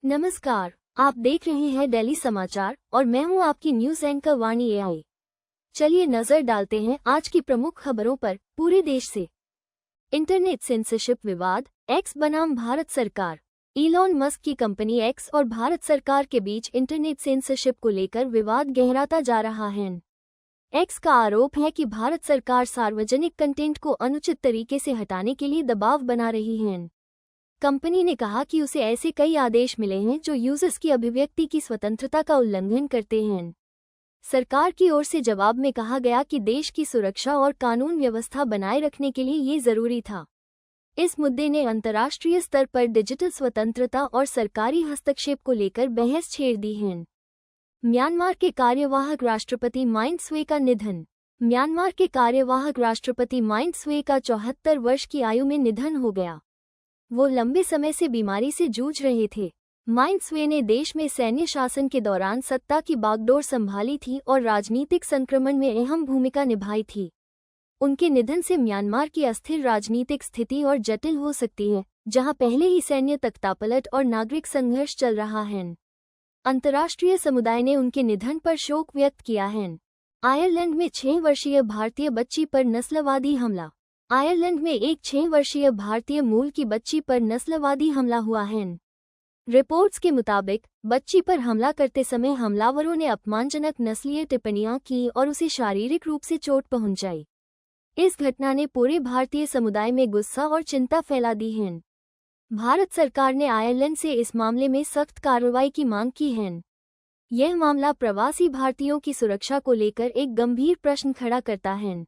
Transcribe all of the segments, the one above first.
नमस्कार, आप देख रहे हैं दिल्ली समाचार और मैं हूं आपकी न्यूज एंकर वाणी एआई। चलिए नजर डालते हैं आज की प्रमुख खबरों पर पूरे देश से। इंटरनेट सेंसरशिप विवाद, एक्स बनाम भारत सरकार। इलॉन मस्क की कंपनी एक्स और भारत सरकार के बीच इंटरनेट सेंसरशिप को लेकर विवाद गहराता जा रहा है। एक्स का आरोप है कि भारत सरकार सार्वजनिक कंटेंट को अनुचित तरीके से हटाने के लिए दबाव बना रही है। कंपनी ने कहा कि उसे ऐसे कई आदेश मिले हैं जो यूजर्स की अभिव्यक्ति की स्वतंत्रता का उल्लंघन करते हैं। सरकार की ओर से जवाब में कहा गया कि देश की सुरक्षा और कानून व्यवस्था बनाए रखने के लिए ये जरूरी था। इस मुद्दे ने अंतर्राष्ट्रीय स्तर पर डिजिटल स्वतंत्रता और सरकारी हस्तक्षेप को लेकर बहस छेड़ दी है। म्यांमार के कार्यवाहक राष्ट्रपति माइंग स्वे का निधन। म्यांमार के कार्यवाहक राष्ट्रपति माइंग स्वे का 74 वर्ष की आयु में निधन हो गया। वो लंबे समय से बीमारी से जूझ रहे थे। माइंग स्वे ने देश में सैन्य शासन के दौरान सत्ता की बागडोर संभाली थी और राजनीतिक संक्रमण में अहम भूमिका निभाई थी। उनके निधन से म्यांमार की अस्थिर राजनीतिक स्थिति और जटिल हो सकती है, जहां पहले ही सैन्य तख्तापलट और नागरिक संघर्ष चल रहा है। अंतर्राष्ट्रीय समुदाय ने उनके निधन पर शोक व्यक्त किया है। आयरलैंड में 6 वर्षीय भारतीय बच्ची पर नस्लवादी हमला। आयरलैंड में एक 6 वर्षीय भारतीय मूल की बच्ची पर नस्लवादी हमला हुआ है। रिपोर्ट्स के मुताबिक बच्ची पर हमला करते समय हमलावरों ने अपमानजनक नस्लीय टिप्पणियां की और उसे शारीरिक रूप से चोट पहुंचाई। इस घटना ने पूरे भारतीय समुदाय में गुस्सा और चिंता फैला दी है। भारत सरकार ने आयरलैंड से इस मामले में सख्त कार्रवाई की मांग की है। यह मामला प्रवासी भारतीयों की सुरक्षा को लेकर एक गंभीर प्रश्न खड़ा करता है।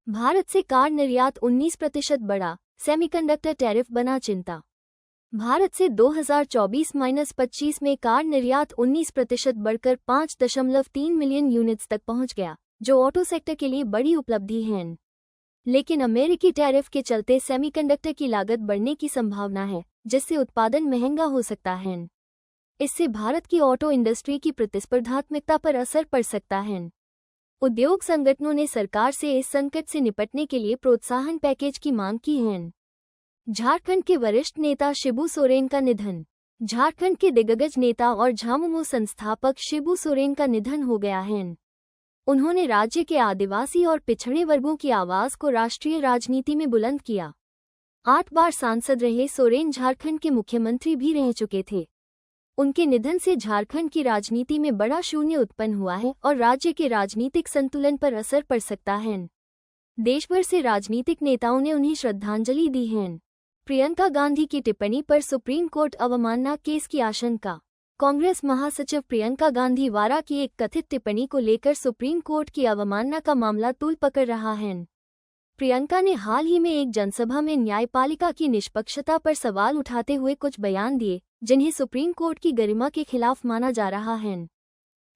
भारत से कार निर्यात 19% बढ़ा, सेमीकंडक्टर टैरिफ बना चिंता। भारत से 2024-25 में कार निर्यात 19% बढ़कर 5.3 मिलियन यूनिट्स तक पहुंच गया, जो ऑटो सेक्टर के लिए बड़ी उपलब्धि है। लेकिन अमेरिकी टैरिफ के चलते सेमीकंडक्टर की लागत बढ़ने की संभावना है, जिससे उत्पादन महंगा हो सकता है। इससे भारत की ऑटो इंडस्ट्री की प्रतिस्पर्धात्मकता पर असर पड़ सकता है। उद्योग संगठनों ने सरकार से इस संकट से निपटने के लिए प्रोत्साहन पैकेज की मांग की है। झारखंड के वरिष्ठ नेता शिबू सोरेन का निधन। झारखंड के दिग्गज नेता और झामुमो संस्थापक शिबू सोरेन का निधन हो गया है। उन्होंने राज्य के आदिवासी और पिछड़े वर्गों की आवाज को राष्ट्रीय राजनीति में बुलंद किया। 8 बार सांसद रहे सोरेन झारखंड के मुख्यमंत्री भी रह चुके थे। उनके निधन से झारखंड की राजनीति में बड़ा शून्य उत्पन्न हुआ है और राज्य के राजनीतिक संतुलन पर असर पड़ सकता है। देशभर से राजनीतिक नेताओं ने उन्हें श्रद्धांजलि दी है। प्रियंका गांधी की टिप्पणी पर सुप्रीम कोर्ट अवमानना केस की आशंका। कांग्रेस महासचिव प्रियंका गांधी वारा की एक कथित टिप्पणी को लेकर सुप्रीम कोर्ट की अवमानना का मामला तूल पकड़ रहा है। प्रियंका ने हाल ही में एक जनसभा में न्यायपालिका की निष्पक्षता पर सवाल उठाते हुए कुछ बयान दिए, जिन्हें सुप्रीम कोर्ट की गरिमा के खिलाफ माना जा रहा है।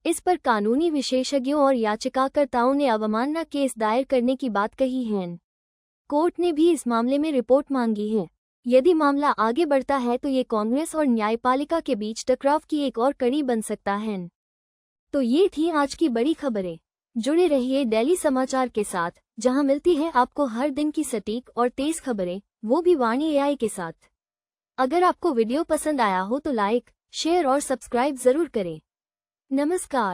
इस पर कानूनी विशेषज्ञों और याचिकाकर्ताओं ने अवमानना केस दायर करने की बात कही है। कोर्ट ने भी इस मामले में रिपोर्ट मांगी है। यदि मामला आगे बढ़ता है तो ये कांग्रेस और न्यायपालिका के बीच टकराव की एक और कड़ी बन सकता है। तो ये थी आज की बड़ी खबरें। जुड़े रहिए दिल्ली समाचार के साथ, जहां मिलती है आपको हर दिन की सटीक और तेज खबरें, वो भी वाणी एआई के साथ। अगर आपको वीडियो पसंद आया हो तो लाइक, शेयर और सब्सक्राइब जरूर करें। नमस्कार।